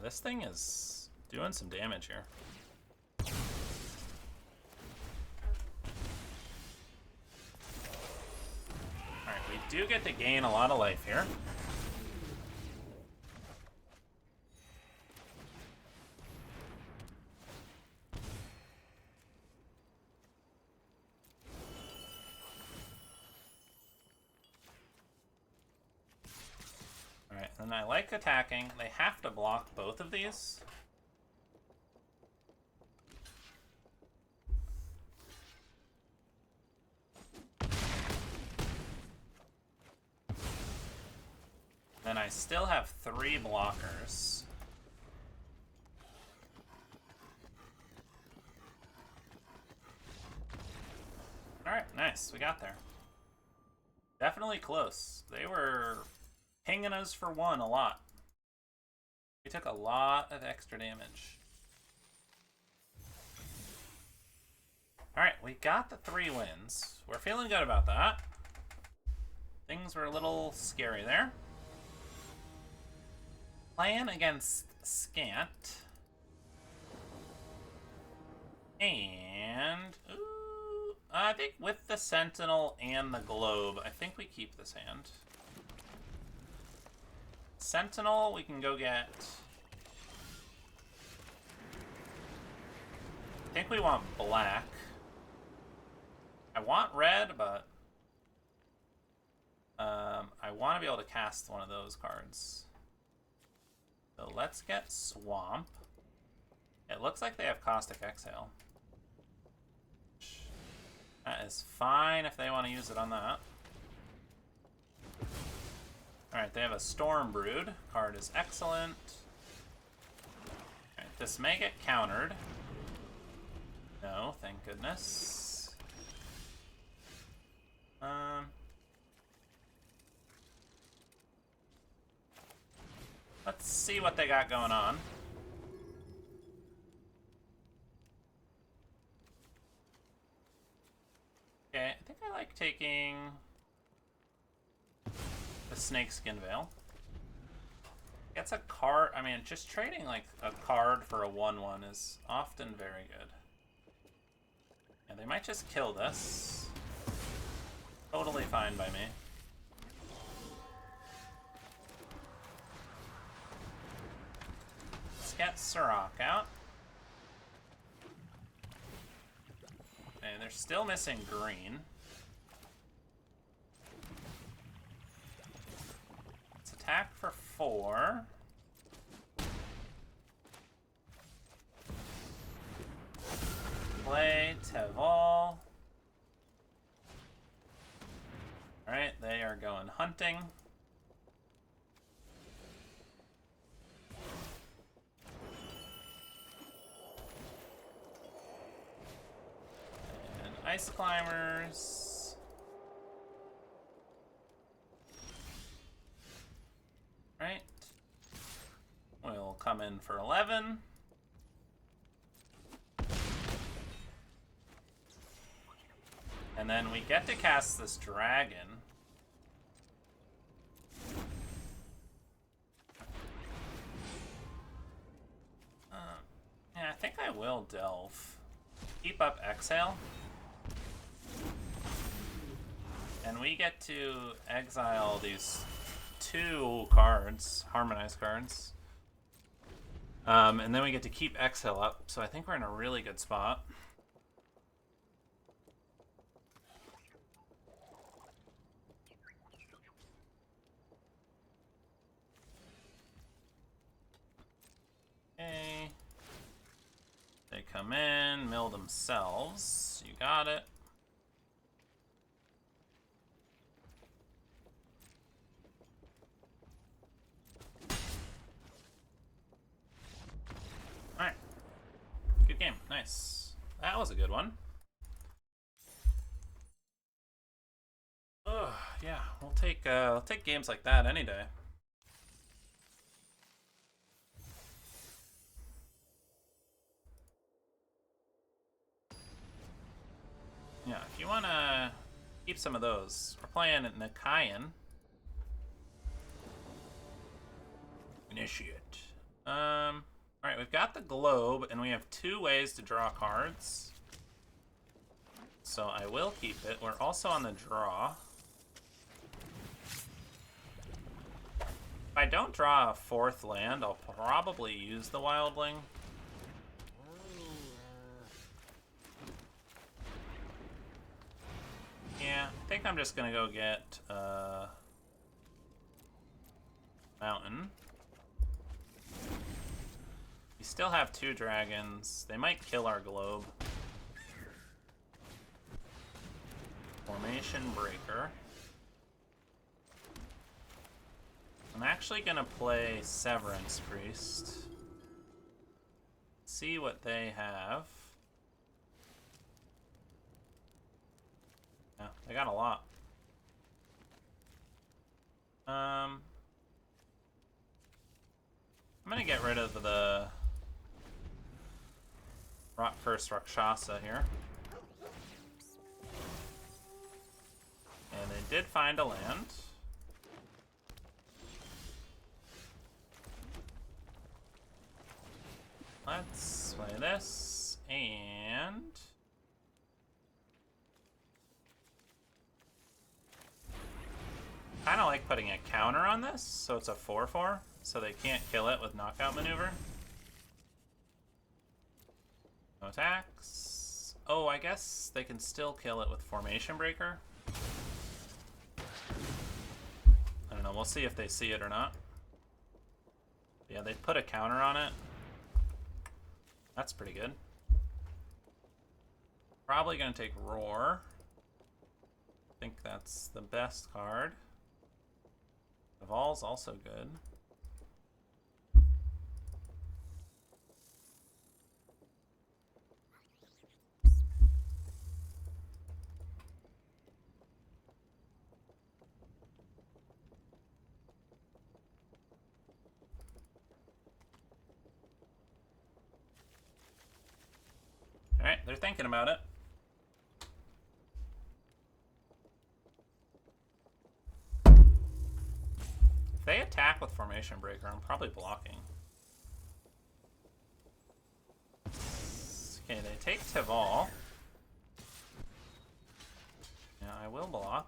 this thing is doing some damage here. Alright, we do get to gain a lot of life here. Alright, and I like attacking. They have to block both of these. Then I still have 3 blockers. Alright, nice. We got there. Definitely close. They were pinging us for 1 a lot. We took a lot of extra damage. Alright, we got the 3 wins. We're feeling good about that. Things were a little scary there. Playing against Scant. And... ooh, I think with the Sentinel and the Globe, I think we keep this hand. Sentinel, we can go get... I think we want black. I want red, but... I want to be able to cast one of those cards. So let's get Swamp. It looks like they have Caustic Exhale. That is fine if they want to use it on that. Alright, they have a Storm Brood. Card is excellent. Alright, this may get countered. No, thank goodness. Let's see what they got going on. Okay, I think I like taking the Snakeskin Veil. Gets a card. I mean, just trading like a card for a 1/1 is often very good. And they might just kill this. Totally fine by me. Let's get Sirach out. Okay, they're still missing green. Let's attack for 4. Play Teval. Alright, they are going hunting. And Ice Climbers. Right. We'll come in for 11. And then we get to cast this dragon. Yeah, I think I will delve. Keep up Exhale. And we get to exile these 2 cards, harmonized cards. And then we get to keep Exhale up, so I think we're in a really good spot. Okay. They come in, mill themselves. You got it. Alright. Good game. Nice. That was a good one. Oh, yeah. We'll take games like that any day. Yeah, if you want to keep some of those. We're playing Nikayan. Initiate. Alright, we've got the globe, and we have 2 ways to draw cards. So I will keep it. We're also on the draw. If I don't draw a 4th land, I'll probably use the wildling. Yeah, I think I'm just gonna go get mountain. We still have 2 dragons. They might kill our globe. Formation breaker. I'm actually gonna play Severance Priest. See what they have. Yeah, they got a lot. I'm gonna get rid of the first Rakshasa here. And they did find a land. Let's play this, and kind of like putting a counter on this, so it's a 4/4, so they can't kill it with knockout maneuver. No attacks. Oh, I guess they can still kill it with formation breaker. I don't know, we'll see if they see it or not. Yeah, they put a counter on it. That's pretty good. Probably gonna take Roar. I think that's the best card. Evolve's also good. Alright, they're thinking about it. If they attack with Formation Breaker, I'm probably blocking. Okay, they take Tival. Yeah, I will block.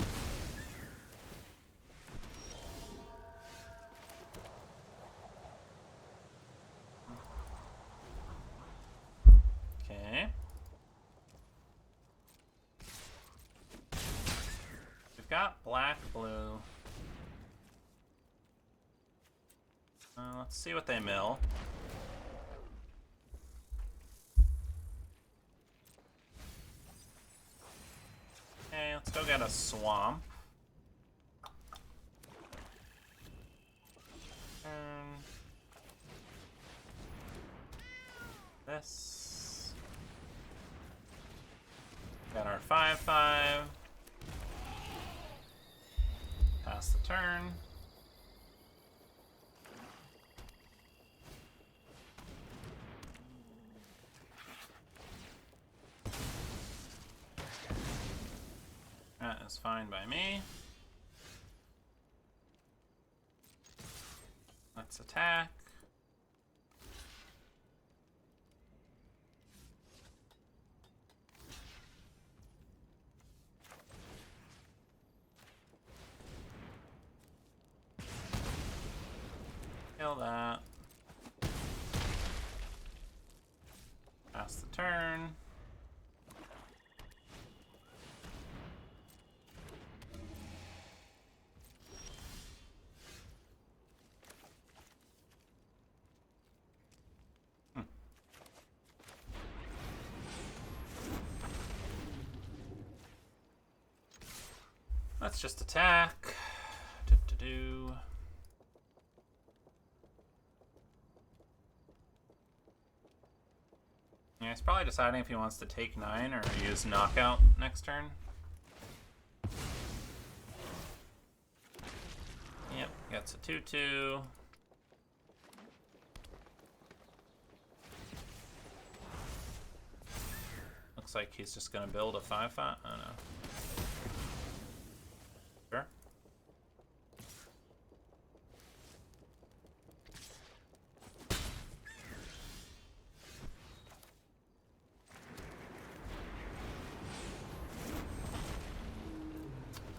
Okay. We've got black, blue. Let's see what they mill. Okay, let's go get a swamp. This. Got our 5/5. Pass the turn. That is fine by me. Let's attack. Kill that. Pass the turn. Let's just attack. Do. Yeah, he's probably deciding if he wants to take 9 or use knockout next turn. Yep, gets a 2/2. Looks like he's just gonna build a 5/5. Oh no. Sure.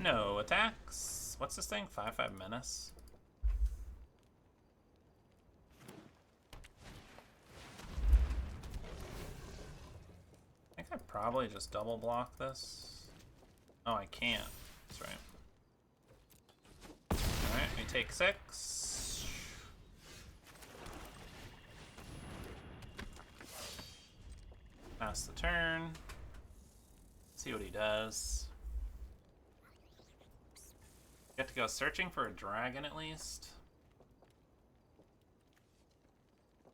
No attacks. What's this thing? 5/5 menace. I think I probably just double block this. Oh, I can't. That's right. Alright, we take 6. Pass the turn. See what he does. Get to go searching for a dragon at least.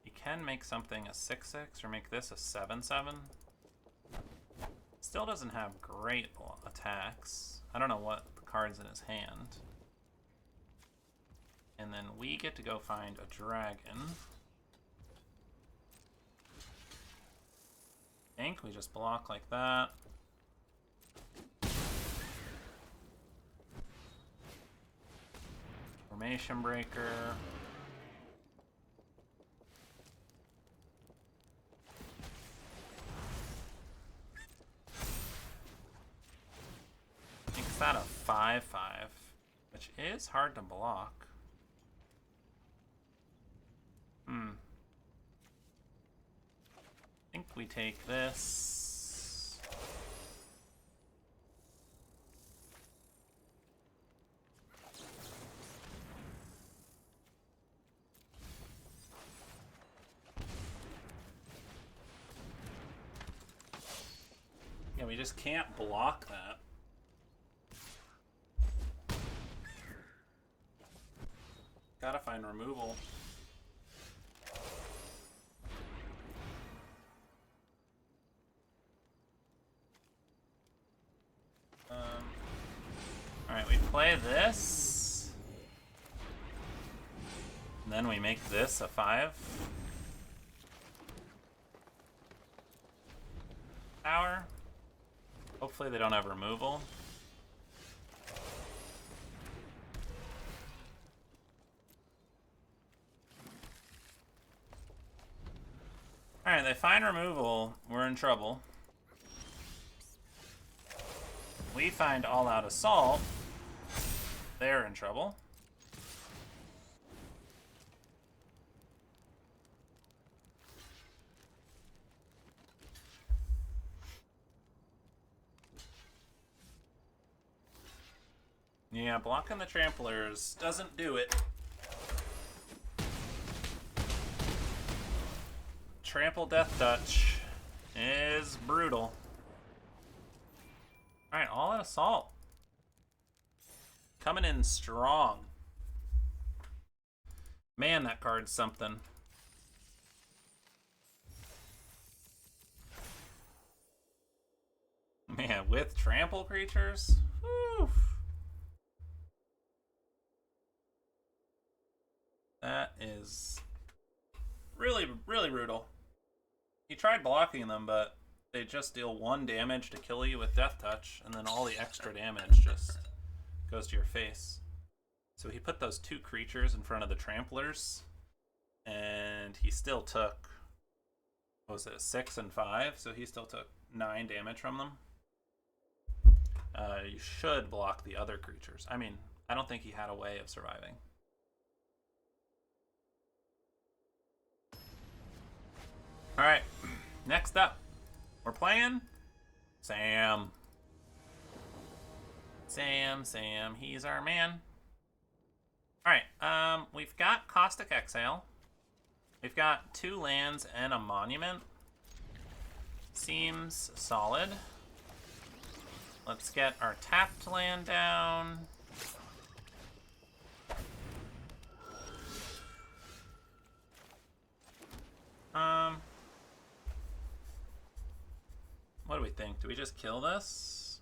You can make something a 6/6 or make this a 7/7. Still doesn't have great attacks. I don't know what the card's in his hand. And then we get to go find a dragon. I think we just block like that. Formation breaker. Makes that a 5/5, which is hard to block. I think we take this. Yeah, we just can't block that. Gotta find removal. Alright, we play this. And then we make this a 5. Power. Hopefully they don't have removal. Alright, they find removal. We're in trouble. We find all-out assault. They're in trouble. Yeah, blocking the tramplers doesn't do it. Trample Death Touch is brutal. Alright, all-out assault. Coming in strong. Man, that card's something. Man, with trample creatures? Whew. That is really, really brutal. He tried blocking them, but they just deal 1 damage to kill you with Death Touch, and then all the extra damage just goes to your face. So he put those 2 creatures in front of the tramplers, and he still took, what was it, 6 and 5? So he still took 9 damage from them. You should block the other creatures. I mean, I don't think he had a way of surviving. Alright, next up, we're playing Sam. Sam, he's our man. Alright, we've got Caustic Exile. We've got 2 lands and a monument. Seems solid. Let's get our tapped land down. What do we think? Do we just kill this?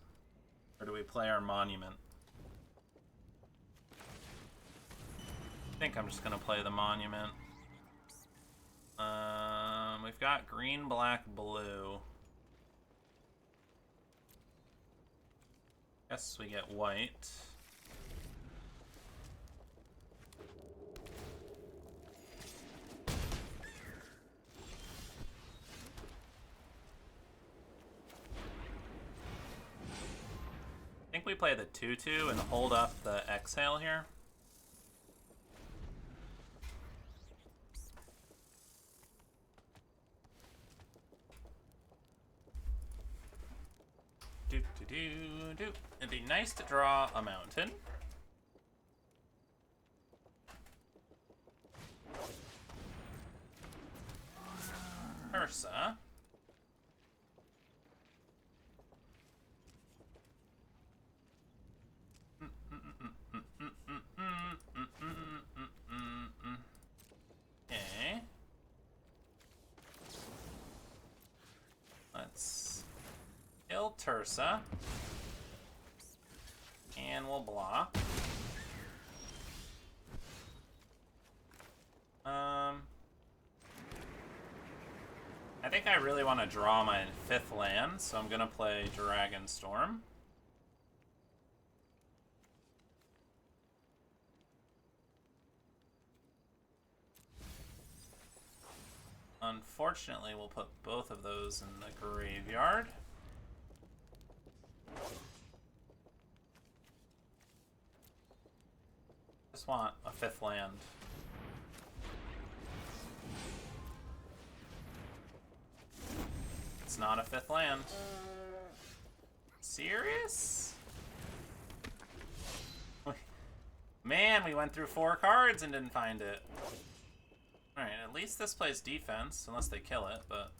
Or do we play our monument? I think I'm just gonna play the monument. We've got green, black, blue. Guess we get white. I think we play the 2/2 and hold up the exhale here. Do. It'd be nice to draw a mountain. Ursa. Okay. Let's kill Tursa. And we'll block. I think I really want to draw my 5th land, so I'm going to play Dragonstorm. Unfortunately, we'll put both of those in the graveyard. Just want a 5th land. It's not a 5th land. Serious? Man, we went through 4 cards and didn't find it. Alright, at least this plays defense, unless they kill it, but...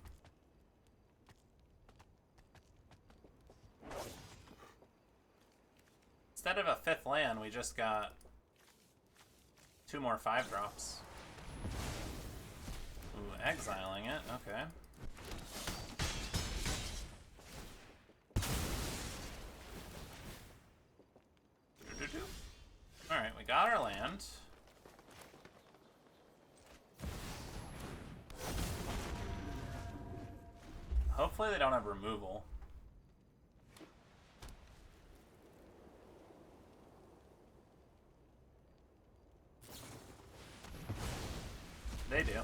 Instead of a 5th land, we just got 2 more 5-drops. Ooh, exiling it, okay. Alright, we got our land. Hopefully they don't have removal. They do.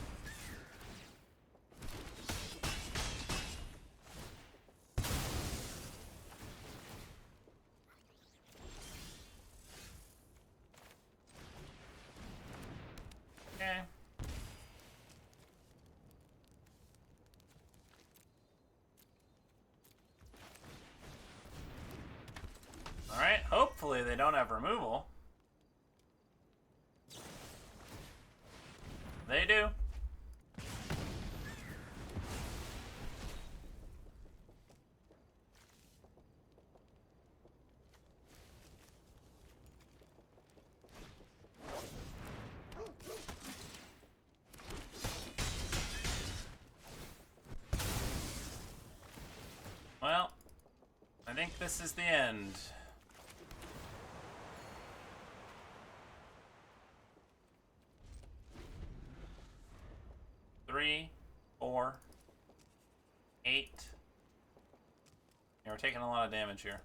Okay. Alright, hopefully they don't have removal. They do. Well, I think this is the end. Three, 4, 8. Yeah, we're taking a lot of damage here.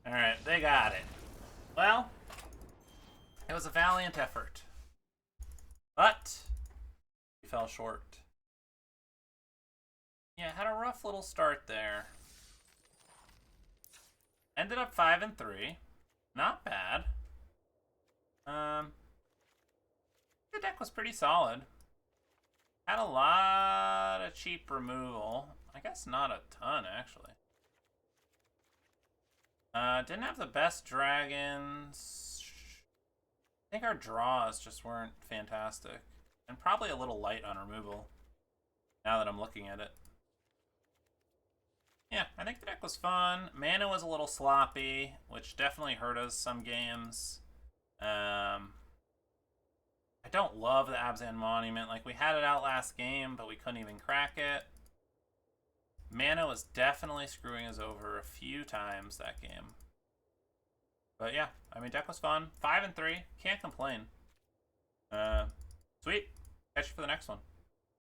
Alright, they got it. Well, it was a valiant effort. But we fell short. Yeah, had a rough little start there. Ended up 5-3. Not bad. The deck was pretty solid. Had a lot of cheap removal. I guess not a ton, actually. Didn't have the best dragons. I think our draws just weren't fantastic. And probably a little light on removal, now that I'm looking at it. Yeah, I think the deck was fun. Mana was a little sloppy, which definitely hurt us some games. I don't love the Abzan Monument. Like, we had it out last game, but we couldn't even crack it. Mana was definitely screwing us over a few times that game. But yeah, I mean, deck was fun. 5-3. Can't complain. Sweet. Catch you for the next one.